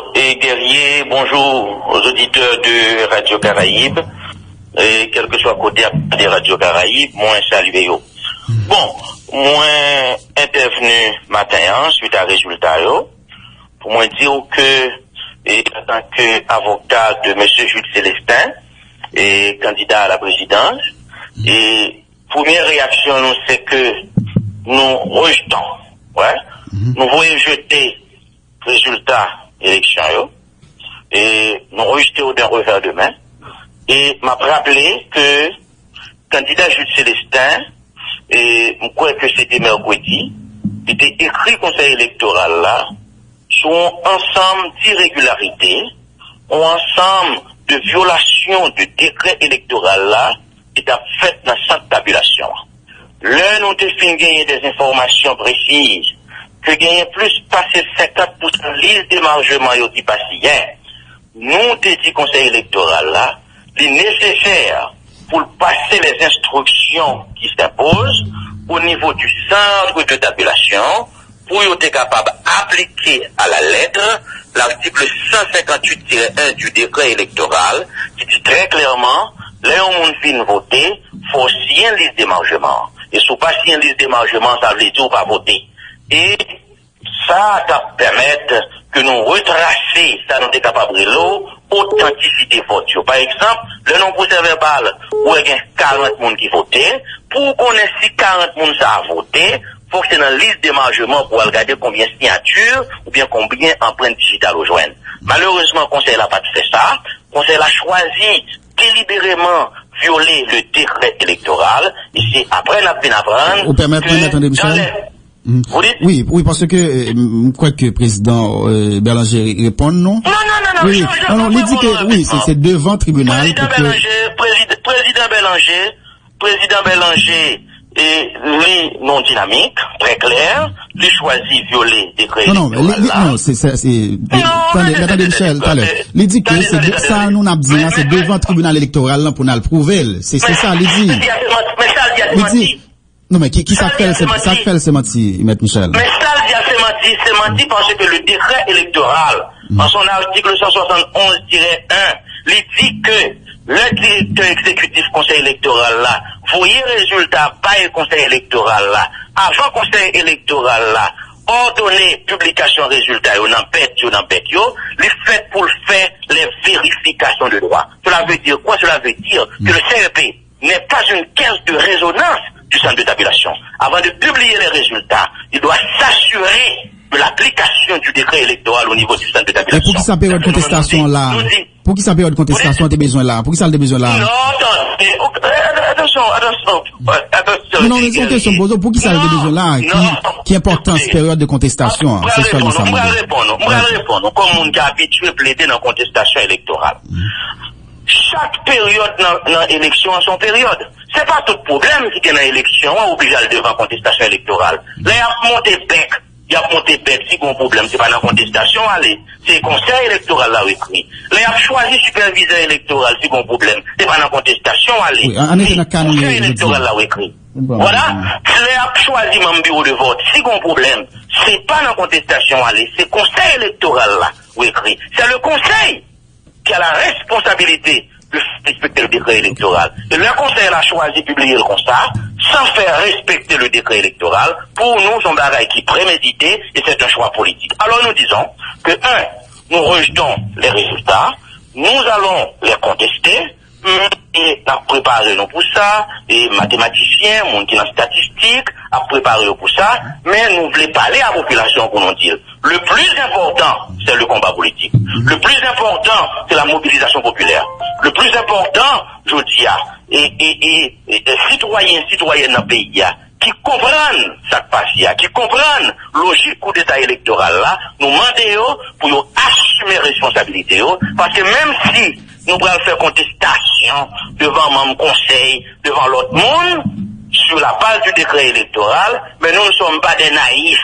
Bonjour et guerrier, bonjour aux auditeurs de Radio Caraïbe, et quel que soit côté de Radio Caraïbe, moi salué yo. Bon, moi intervenu matin suite à résultat yo, pour moi dire que, et en tant qu'avocat de monsieur Jules Célestin, et candidat à la présidence, et première réaction nous c'est que nous rejetons, nous voulons jeter résultat élection et nous rejeter d'un revers de main et m'a rappelé que candidat Jules Célestin et je crois que c'était mercredi était écrit conseil électoral là sur un ensemble d'irrégularités un ensemble de violations du décret électoral là qui a fait dans cette tabulation. Là nous devons gagner des informations précises que gagner plus passer 50% liste d'émargement yo qui passe hier. Nous dit conseil électoral là, il est nécessaire pour passer les instructions qui s'imposent au niveau du centre de tabulation pour être capable d'appliquer à la lettre l'article 158-1 du décret électoral qui dit très clairement, là où on vient voter, faut signer une liste d'émargement. Et si on pas signer une liste d'émargement, ça veut dire pas voter. Et ça va permettre que nous retracer, ça nous est capable de l'eau, authenticité vote. Par exemple, le nom procès verbal, où il y a 40 personnes qui votent, pour qu'on ait si 40 personnes ça a voté, faut que c'est dans la liste d'émargement pour regarder combien de signatures ou bien combien empreintes digitales au joindre. Malheureusement, le conseil n'a pas fait ça. Le conseil a choisi délibérément violer le décret électoral. Et c'est après la peine à prendre. Vous permettez de m'attendre, Michel? Oui, parce que je crois que le président Bélanger répond non. Non, il dit que oui, c'est devant le tribunal. Président Bélanger est lui non dynamique, très clair, lui choisit violer des décrets. Non, attendez Michel, tout à l'heure. Il dit que c'est ça, nous n'a dit, c'est devant le tribunal électoral pour nous le prouver. C'est ça, il dit. Il dit. Non, mais qui ça fait, c'est menti, Maître Michel? Mais ça, c'est menti parce que le décret électoral, en son article 171-1, il dit que le directeur exécutif conseil électoral là, voyez résultat, pas le conseil électoral là, avant conseil électoral là, ordonner publication résultat, on empête, les fait pour faire les vérifications de droit. Cela veut dire quoi? Cela veut dire que le CEP n'est pas une caisse de résonance du centre de tabulation. Avant de publier les résultats, il doit s'assurer de l'application du décret électoral au niveau du centre de tabulation. Et pour qui ça période de contestation là? Pour qui ça période de contestation des besoins là? Pour qui ça des besoins là? Non, attention. Non, mais c'est une question posée. Pour qui ça des besoins là? Qui importance période de contestation? C'est seulement ça. On va répondre. Comme on est habitué à plaider dans la contestation électorale. Chaque période dans l'élection a son période. C'est pas tout problème qui est dans l'élection, on oblige à le devant contestation électorale. Là, il y a monté bec, si bon problème, c'est pas dans la contestation, allez. C'est le conseil électoral là, écrit. Là, il y a choisi superviseur électoral, si bon problème, c'est pas dans la contestation, allez. Oui, on est dans le conseil électoral là, écrit. Voilà. Là, il y a choisi mon bureau de vote, si bon problème, c'est pas dans la contestation, allez. C'est le conseil électoral là, écrit. C'est le conseil qui a la responsabilité de respecter le décret électoral. Et le conseil a choisi de publier le constat sans faire respecter le décret électoral. Pour nous, c'est un bagage qui est prémédité et c'est un choix politique. Alors nous disons que, nous rejetons les résultats, nous allons les contester, et à préparer nous pour ça, et mathématiciens, monde qui est en statistique, à préparer pour ça, mais nous voulons parler à la population pour nous dire. Le plus important, c'est le combat politique. Le plus important, c'est la mobilisation populaire. Le plus important, je dis, et citoyennes dans le pays, qui comprennent ça qui passe, qui comprennent logique coup d'état électoral là, nous demandons pour assumer responsabilité, parce que même si nous allons faire contestation devant mon conseil, devant l'autre monde, sur la base du décret électoral, mais nous ne sommes pas des naïfs.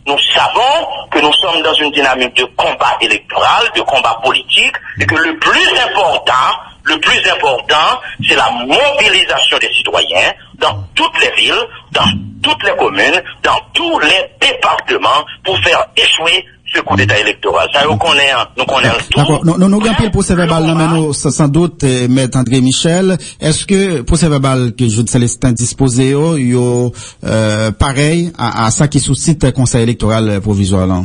Nous savons que nous sommes dans une dynamique de combat électoral, de combat politique, et que le plus important, c'est la mobilisation des citoyens dans toutes les villes, dans toutes les communes, dans tous les départements, pour faire échouer ce coup d'état électoral. Ça, nous connaissons tout. D'accord. Nous avons pris le procès verbal, mais nous, sans doute, Maître André Michel, est-ce que procès verbal que Jude Célestin disposé, pareil à ça qui suscite le conseil électoral provisoire, là?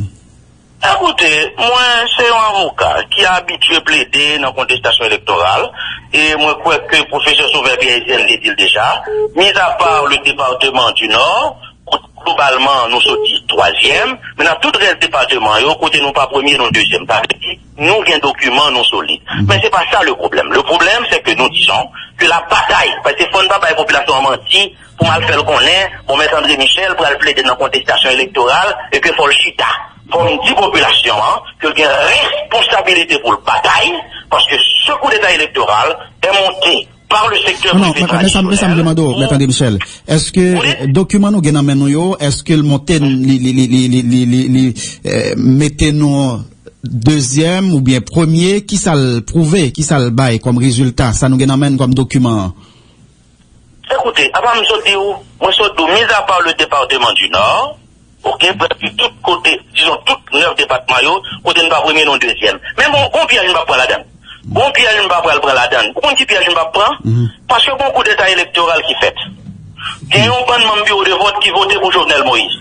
Écoutez, moi, c'est un avocat qui a habitué à plaider dans la contestation électorale, et moi, je crois que le professeur Sauveur-Pierre l'a dit déjà, mis à part le département du Nord, globalement, nous sommes 3e, mais dans tout le département, côté nous pas premier, nous deuxième. Nous avons un document non solide. Mais c'est pas ça le problème. Le problème, c'est que nous disons que la bataille, parce que faut pas la population a menti, pour mal faire le connaître, pour mettre André Michel, pour aller plaider dans la contestation électorale, et que faut le chita. Pour une petite population, qu'il y a une responsabilité pour la bataille, parce que ce coup d'état électoral est monté par le secteur privé. Non, mais ça me demande, Maître Michel, est-ce que document nous gagnons nous, est-ce que le monté mettez nous deuxième ou bien premier, qui ça le prouve, qui ça le bail comme résultat, ça nous gagnons comme document? Écoutez, avant de me dire, moi je suis mis à part le département du Nord, ok, presque tout côté, disons, toutes 9 départements, côté nous pas premier, non deuxième. Mais bon, combien nous va prendre la donne? Bon piège ne va pas prendre la donne. Pourquoi petit piège ne va pas prendre? Parce que beaucoup d'état électoral qui fait. Il y a un bon membre bureau de vote qui votait pour Jovenel Moïse.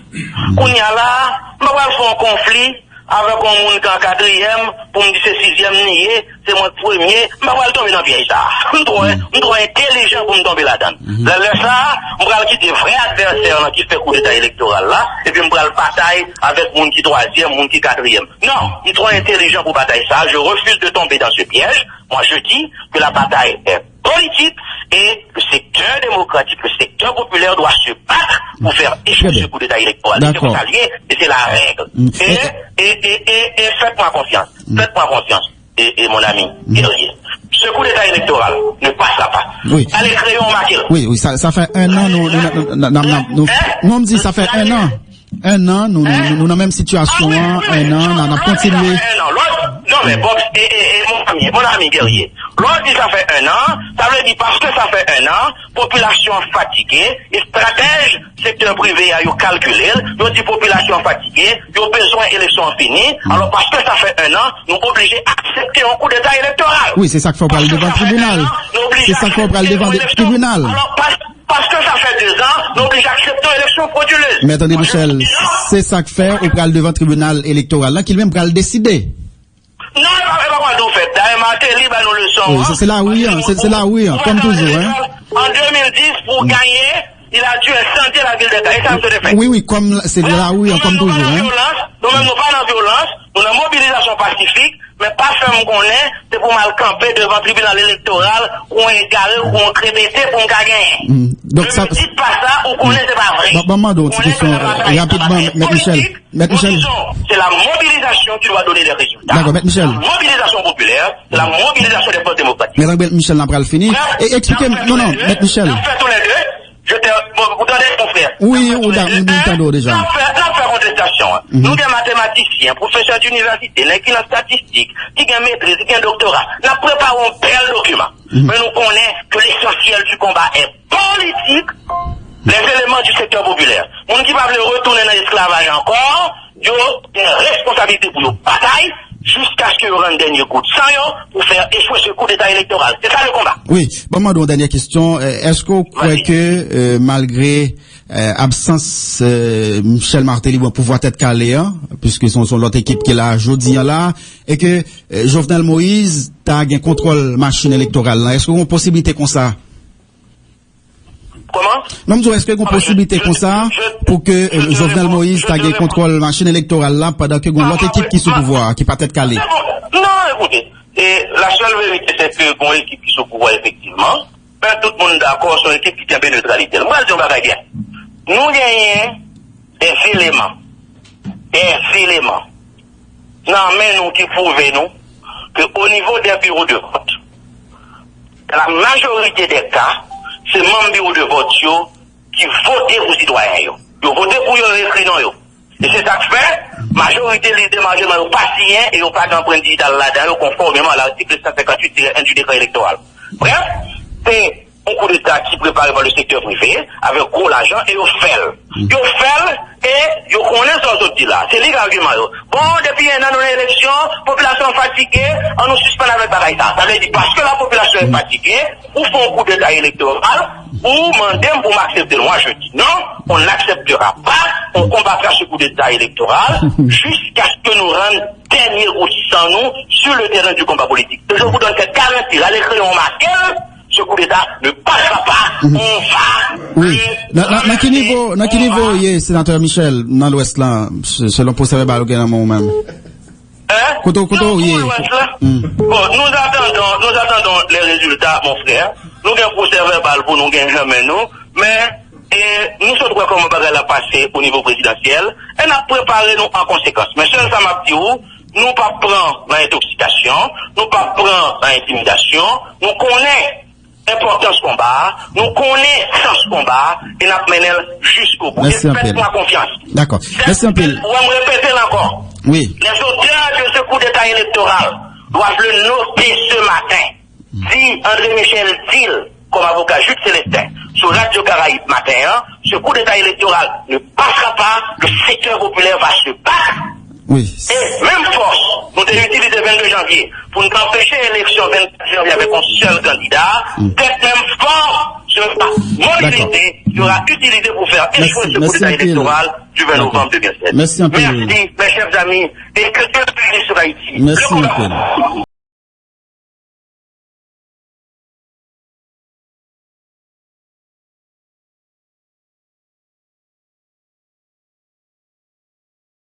Qu'on y a là, on va faire un conflit avec un monde qui est en 4e, pour me dire c'est 6e nié, c'est moi le premier, je vais tomber dans le piège ça. Je dois être intelligent pour me tomber là-dedans. Là, ça, je vais quitter vrai adversaire qui fait coup d'état électoral là, et puis je vais bataille avec monde qui 3e, monde qui 4e. Non, il est trop intelligent pour batailler ça. Je refuse de tomber dans ce piège. Moi, je dis que la bataille est politique et le secteur démocratique, le secteur populaire doit se battre pour faire échouer ce coup d'état électoral. C'est pour ça lié, et c'est la règle. Et faites-moi confiance. Faites-moi confiance. Et mon ami, guerrier. Ce coup d'état électoral ne passera pas. Oui. Allez, créons ma gueule. Oui, ça fait un an, nous on me dit, ça fait un an. Un an, nous dans la même situation, un an, on a continué. Non, mais Box, mon ami guerrier. L'autre dit ça fait un an, ça veut dire parce que ça fait un an, population fatiguée, et stratège, secteur privé a calculé, nous dit population fatiguée, ils ont besoin d'élections finies, alors parce que ça fait un an, nous obligés d'accepter un coup d'état électoral. Oui, c'est ça qu'il faut parler devant le tribunal. C'est ça qu'il faut parler devant le tribunal. Alors, parce que ça fait 2 ans, nous obligés d'accepter l'élection frauduleuse. Mais attendez, Michel, c'est ça qu'il fait, on parle devant le tribunal électoral, là, qu'il même va le décider. Non, pas nous fait. D'ailleurs, nous le sommes. Oui, c'est là, oui, c'est là, oui, comme toujours, hein. En 2010, pour gagner, il a dû sentir la ville d'État. Et ça se fait. Oui, comme, c'est là, oui, comme toujours, hein. Nous-mêmes, nous pas dans la violence, nous avons mobilisation pacifique, mais pas faire qu'on est, c'est pour mal camper devant le tribunal électoral, ou un égaré, ou un crébété pour gagner. Donc, ça. Ne dites pas ça, ou qu'on est, c'est pas vrai. Maman, donc, rapidement, M. Michel. C'est la mobilisation qui doit donner les résultats. D'accord, M. Michel. La mobilisation populaire, c'est la mobilisation des forces démocratiques. M. Michel n'a pas le fini. Et expliquez-moi, non, M. Michel. Vous donnez mon frère. Oui, ou d'entendre déjà. L'affaire contestation. Nous, des mathématiciens, professeurs d'université, qui ont statistique, qui ont maîtrise, qui ont doctorat, nous préparons un bel document. Mais nous connaissons que l'essentiel du combat est politique, les éléments du secteur populaire. Moun qui va retourner dans l'esclavage encore, ils ont une responsabilité pour nos batailles, jusqu'à ce qu'ils rendent un dernier coup de sang pour faire échouer ce coup d'état électoral. C'est ça le combat. Oui. Bon, moi, dernière question. Est-ce qu'on croit que, malgré absence Michel Martelly va pouvoir être calé, hein, puisque son l'autre équipe qui est là jeudi là, et que Jovenel Moïse a un contrôle machine électorale là, est-ce qu'on a une possibilité comme ça? Comment? Non, est-ce qu'il y a une possibilité comme ça pour que Jovenel Moïse ait un contrôle machine électorale là pendant que l'autre équipe qui est sous pouvoir, qui peut être calée? Non, écoutez, la seule vérité c'est que l'autre équipe qui est sous pouvoir effectivement, ben, tout le monde est d'accord sur l'équipe qui tient bien neutralité. Moi, je dis bien. Nous gagnons des éléments. Non, mais nous qui prouvent nous qu'au niveau des bureaux de vote, la majorité des cas, c'est membres bureau de vote qui votent pour les citoyens. Ils votent pour les écrits. Et c'est ça que fait, majorité des majoritaires n'ont pas signé et n'ont pas d'empreinte digitale là-dedans, conformément à l'article 158-1 du décret électoral. Bref, c'est un coup d'État qui préparé par le secteur privé, avec gros l'argent, et ils fait. Ils fait, et ils connaissent ce autres là. C'est l'argument. Bon, depuis un an, nous élection, population fatiguée, on nous suspend avec pareil ça. Ça veut dire, parce que la population est fatiguée, ou font un coup d'État électoral, ou mandem pour m'accepter. Moi, je dis non, on n'acceptera pas, on combattra ce coup d'État électoral, jusqu'à ce que nous rendions dernier sans nous sur le terrain du combat politique. Je vous donne cette garantie, là, les crayons marqués, ce coup d'État ne passera pas, on va. Oui. Dans quel niveau, sénateur Michel, dans l'Ouest là, selon procès verbal, ou même? Koto, oui. Bon, nous attendons les résultats, mon frère. Nous avons un procès verbal pour nous gagner jamais nous, mais nous sommes comment on va la passer au niveau présidentiel, et nous préparé nous en conséquence. Mais seul ça m'a dit nous pas prendre l'intoxication, nous pas prendre l'intimidation, nous connaissons l'importance combat, nous connaissons ce combat, et nous menons jusqu'au bout. Faites-moi confiance. D'accord. Merci un peu. On va me répéter encore. Oui. Les auteurs de ce coup d'État électoral doivent le noter ce matin. Dit André Michel dit, comme avocat Jules Célestin, sur Radio Caraïbe matin, ce coup d'État électoral ne passera pas, le secteur populaire va se battre. Oui. Et même force, nous devons utiliser le 22 janvier pour nous empêcher l'élection 24 janvier avec un seul candidat. Cette même force sera mobilisée, sera utilisée pour faire échouer ce coup d'État électoral du 20 novembre 2007. Merci un peu. Merci, mes chers amis, et que Dieu bénisse sur Haïti. Merci un peu.